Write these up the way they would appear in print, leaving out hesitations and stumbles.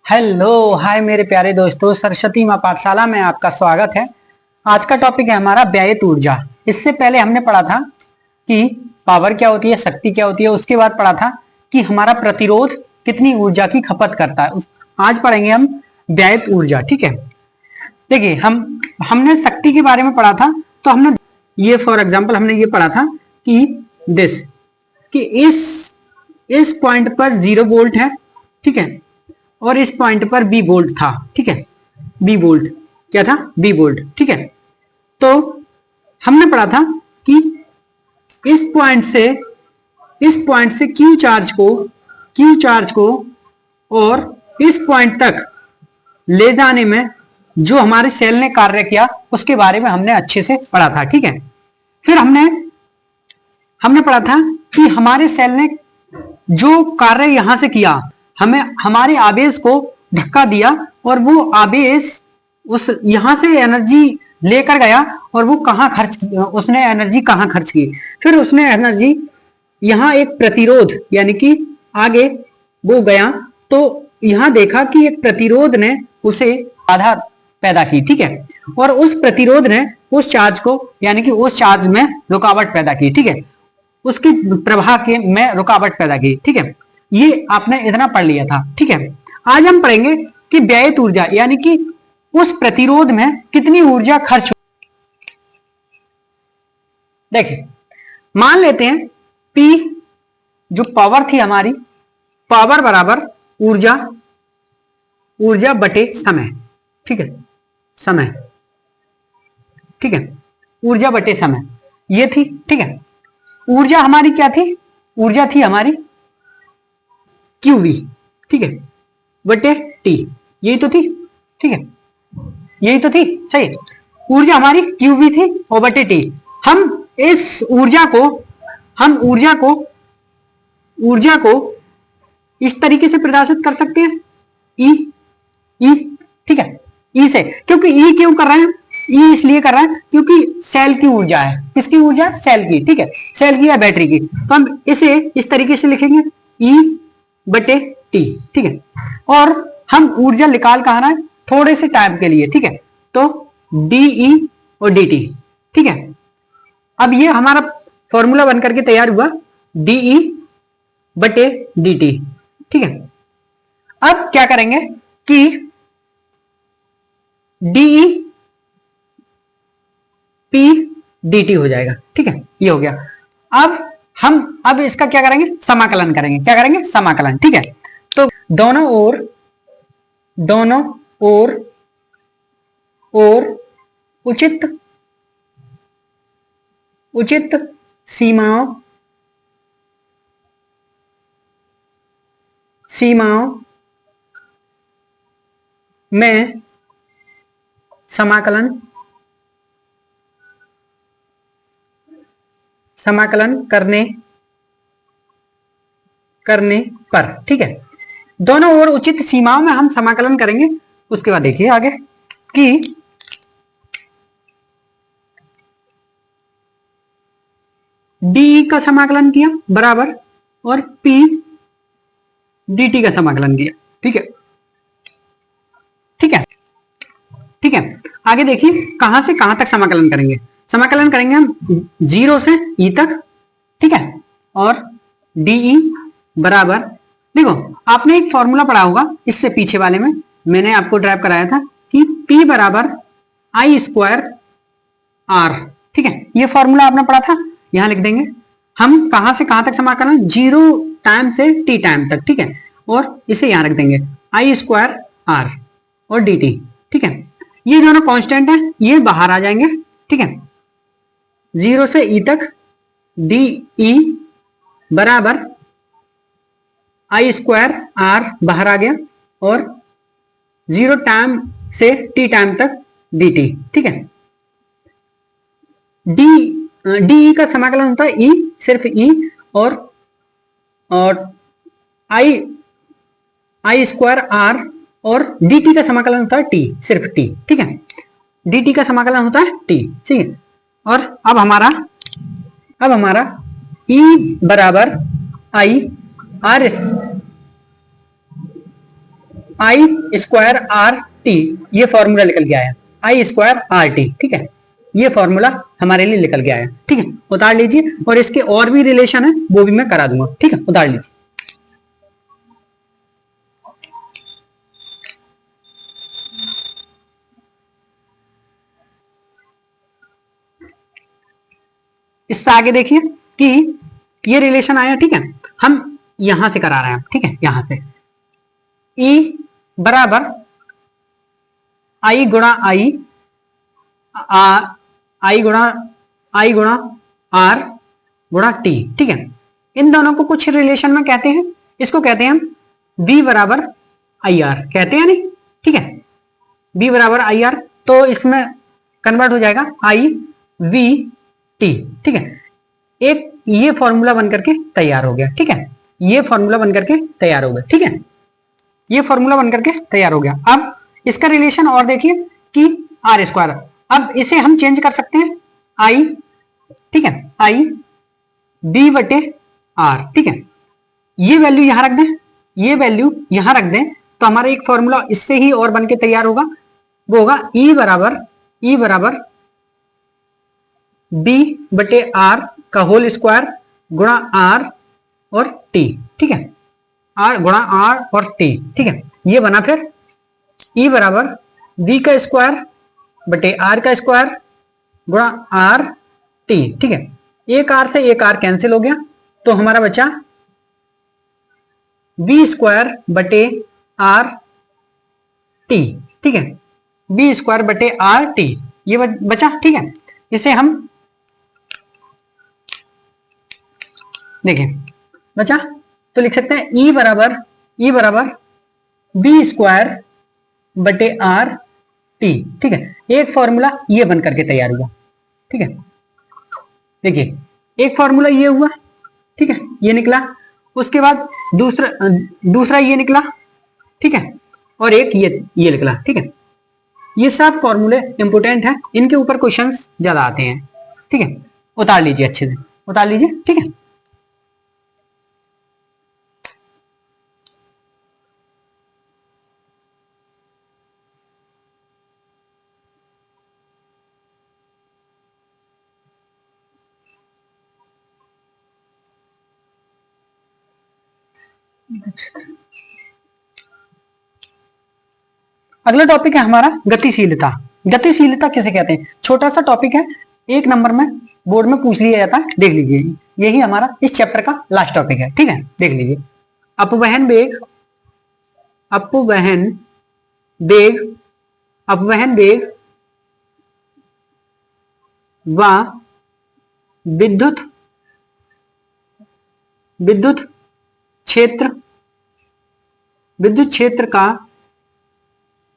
Hello hi मेरे प्यारे दोस्तों, सरस्वती माँ पाठशाला में आपका स्वागत है। आज का टॉपिक है हमारा व्ययित ऊर्जा। इससे पहले हमने पढ़ा था कि पावर क्या होती है, शक्ति क्या होती है। उसके बाद पढ़ा था कि हमारा प्रतिरोध कितनी ऊर्जा की खपत करता है। आज पढ़ेंगे हम व्ययित ऊर्जा। ठीक है, देखिए हमने शक्ति के बारे में पढ़ा था। तो हमने ये फॉर एग्जाम्पल हमने ये पढ़ा था कि दिस कि इस पॉइंट पर 0 वोल्ट है, ठीक है, और इस पॉइंट पर बी वोल्ट था, ठीक है। बी वोल्ट क्या था? बी वोल्ट, ठीक है। तो हमने पढ़ा था कि इस पॉइंट से क्यू चार्ज को और इस पॉइंट तक ले जाने में जो हमारे सेल ने कार्य किया उसके बारे में हमने अच्छे से पढ़ा था, ठीक है। फिर हमने पढ़ा था कि हमारे सेल ने जो कार्य यहां से किया, हमें हमारे आवेश को धक्का दिया और वो आवेश उस यहां से एनर्जी लेकर गया और वो उसने एनर्जी कहां खर्च की। फिर उसने एनर्जी यहां एक प्रतिरोध यानी कि आगे वो गया तो यहां देखा कि एक प्रतिरोध ने उसे बाधा पैदा की, ठीक है, और उस प्रतिरोध ने उस चार्ज को यानी कि उस चार्ज में रुकावट पैदा की, ठीक है, उसकी प्रवाह के में रुकावट पैदा की, ठीक है। ये आपने इतना पढ़ लिया था, ठीक है। आज हम पढ़ेंगे कि व्ययित ऊर्जा यानी कि उस प्रतिरोध में कितनी ऊर्जा खर्च। देखिए, मान लेते हैं P जो पावर थी हमारी, पावर बराबर ऊर्जा बटे समय, ठीक है, समय, ठीक है, ऊर्जा बटे समय ये थी, ठीक है। ऊर्जा हमारी क्या थी? ऊर्जा थी हमारी QV, ठीक है, बटे T, यही तो थी, ठीक है, यही तो थी, सही। ऊर्जा हमारी QV थी और बटे T। हम इस ऊर्जा को इस तरीके से प्रदर्शित कर सकते हैं, ई, ठीक है, ई से। क्योंकि ई क्यों कर रहे हैं? ई इसलिए कर रहे हैं क्योंकि सेल की ऊर्जा है। किसकी ऊर्जा? सेल की, ठीक है, सेल की या बैटरी की। तो हम इसे इस तरीके से लिखेंगे ई बटे टी, ठीक है। और हम ऊर्जा निकाल कहां रहे हैं? थोड़े से टाइम के लिए, ठीक है, तो डीई और dt, ठीक है। अब ये हमारा फॉर्मूला बनकर के तैयार हुआ डीई बटे dt, ठीक है। अब क्या करेंगे कि डीई पी dt हो जाएगा, ठीक है, ये हो गया। अब इसका क्या करेंगे? समाकलन करेंगे। क्या करेंगे? समाकलन, ठीक है। तो दोनों ओर उचित सीमाओं में समाकलन करने पर, ठीक है, दोनों ओर उचित सीमाओं में हम समाकलन करेंगे। उसके बाद देखिए आगे कि डी का समाकलन किया बराबर और पी dt का समाकलन किया, ठीक है, ठीक है, ठीक है। आगे देखिए कहां से कहां तक समाकलन करेंगे। समाकलन करेंगे हम 0 से e तक, ठीक है, और dE बराबर, देखो आपने एक फॉर्मूला पढ़ा होगा इससे पीछे वाले में, मैंने आपको ड्राइव कराया था कि P बराबर I स्क्वायर R, ठीक है, ये फॉर्मूला आपने पढ़ा था, यहां लिख देंगे। हम कहां से कहां तक समाकलन? 0 टाइम से t टाइम तक, ठीक है, और इसे यहां रख देंगे I स्क्वायर R और dt, ठीक है। ये दोनों कांस्टेंट है, ये बाहर आ जाएंगे, ठीक है। 0 से e तक dE बराबर I स्क्वायर R बाहर आ गया और 0 टाइम से t टाइम तक dt, ठीक है। डी का समाकलन होता है e, सिर्फ e, और I स्क्वायर R और dt का समाकलन होता है t, सिर्फ t, ठीक है। dt का समाकलन होता है t, ठीक है। और अब हमारा E बराबर I I square R T, ये फॉर्मूला निकल के आया, आई स्क्वायर आर टी, ठीक है, ये फॉर्मूला हमारे लिए निकल के आया, ठीक है, उतार लीजिए। और इसके और भी रिलेशन है वो भी मैं करा दूंगा, ठीक है, उतार लीजिए। इससे आगे देखिए कि ये रिलेशन आया, ठीक है, हम यहां से करा रहे हैं, ठीक है, यहां से E बराबर आई गुणा आई, आई गुणा आर गुणा टी, ठीक है, इन दोनों को कुछ रिलेशन में कहते हैं, इसको कहते हैं हम बी बराबर आई आर, कहते हैं नहीं, ठीक है, बी बराबर आई आर, तो इसमें कन्वर्ट हो जाएगा आई वी टी, ठीक है, एक ये फॉर्मूला बन करके तैयार हो गया, ठीक है, ये फॉर्मूला बन करके तैयार हो गया, ठीक है, ये फॉर्मूला बन करके तैयार हो गया। अब इसका रिलेशन और देखिए कि आर स्क्वायर, अब इसे हम चेंज कर सकते हैं आई, ठीक है, आई बी बटे आर, ठीक है, ये वैल्यू यहां रख दें, ये वैल्यू यहां रख दें, तो हमारा एक फॉर्मूला इससे ही और बन के तैयार होगा, वो होगा ई बराबर बी बटे आर का होल स्क्वायर गुणा आर और टी, ठीक है, आर गुणा आर और टी, ठीक है, ये बना फिर ई बराबर बी का स्क्वायर बटे आर का स्क्वायर गुणा आर टी, ठीक है, एक आर से एक आर कैंसिल हो गया, तो हमारा बचा बी स्क्वायर बटे आर टी, ठीक है, बी स्क्वायर बटे आर टी, ये बचा, ठीक है, इसे हम देखें बचा तो लिख सकते हैं ई बराबर बी स्क्वायर बटे आर टी, ठीक है, एक फॉर्मूला ये बन करके तैयार हुआ, ठीक है, देखिए एक फॉर्मूला ये हुआ, ठीक है, ये निकला, उसके बाद दूसरा ये निकला, ठीक है, और एक ये निकला, ठीक है, ये सब फॉर्मूले इंपोर्टेंट है, इनके ऊपर क्वेश्चंस ज्यादा आते हैं, ठीक है, उतार लीजिए, अच्छे से उतार लीजिए, ठीक है। अगला टॉपिक है हमारा गतिशीलता। गतिशीलता किसे कहते हैं, छोटा सा टॉपिक है, एक नंबर में बोर्ड में पूछ लिया जाता है, देख लीजिए, यही हमारा इस चैप्टर का लास्ट टॉपिक है, ठीक है, देख लीजिए। अपवहन वेग व विद्युत क्षेत्र का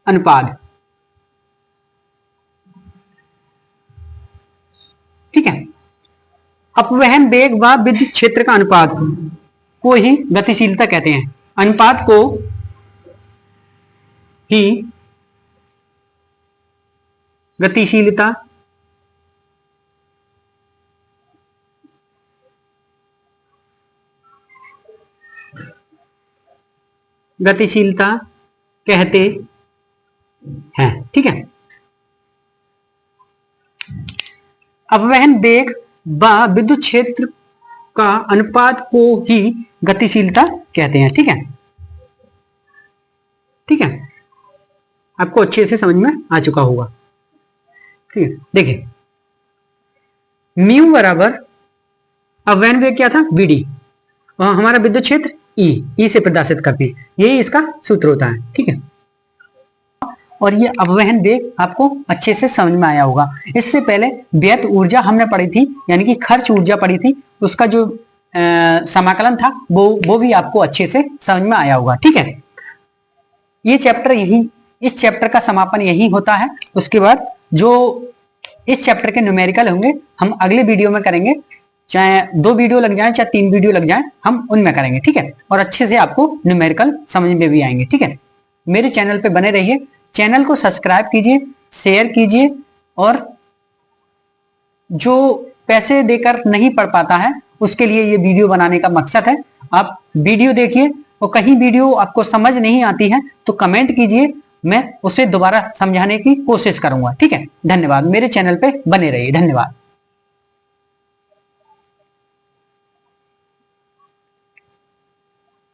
अनुपात, ठीक है, अपवहन वेग व विद्युत क्षेत्र का अनुपात को ही गतिशीलता कहते हैं, अनुपात को ही गतिशीलता कहते हैं, ठीक है, अपवहन वेग व विद्युत क्षेत्र का अनुपात को ही गतिशीलता कहते हैं, ठीक है, ठीक है, आपको अच्छे से समझ में आ चुका होगा, ठीक है, देखिए म्यू बराबर अपवहन वेग क्या था वीडी, और हमारा विद्युत क्षेत्र ई से प्रदर्शित करते हैं, यही इसका सूत्र होता है, ठीक है, और ये अपवहन वेग आपको अच्छे से समझ में आया होगा। इससे पहले व्यय ऊर्जा हमने पढ़ी थी, यानी कि खर्च ऊर्जा पढ़ी थी, उसका जो समाकलन था वो भी आपको अच्छे से समझ में आया होगा, ठीक है। ये चैप्टर इस चैप्टर का समापन यही होता है। उसके बाद जो इस चैप्टर के न्यूमेरिकल होंगे हम अगले वीडियो में करेंगे, चाहे 2 वीडियो लग जाए चाहे 3 वीडियो लग जाए, हम उनमें करेंगे, ठीक है, और अच्छे से आपको न्यूमेरिकल समझ में भी आएंगे, ठीक है। मेरे चैनल पे बने रहिए, चैनल को सब्सक्राइब कीजिए, शेयर कीजिए, और जो पैसे देकर नहीं पढ़ पाता है उसके लिए ये वीडियो बनाने का मकसद है। आप वीडियो देखिए, और कहीं वीडियो आपको समझ नहीं आती है तो कमेंट कीजिए, मैं उसे दोबारा समझाने की कोशिश करूंगा। ठीक है, धन्यवाद। मेरे चैनल पे बने रहिए। धन्यवाद।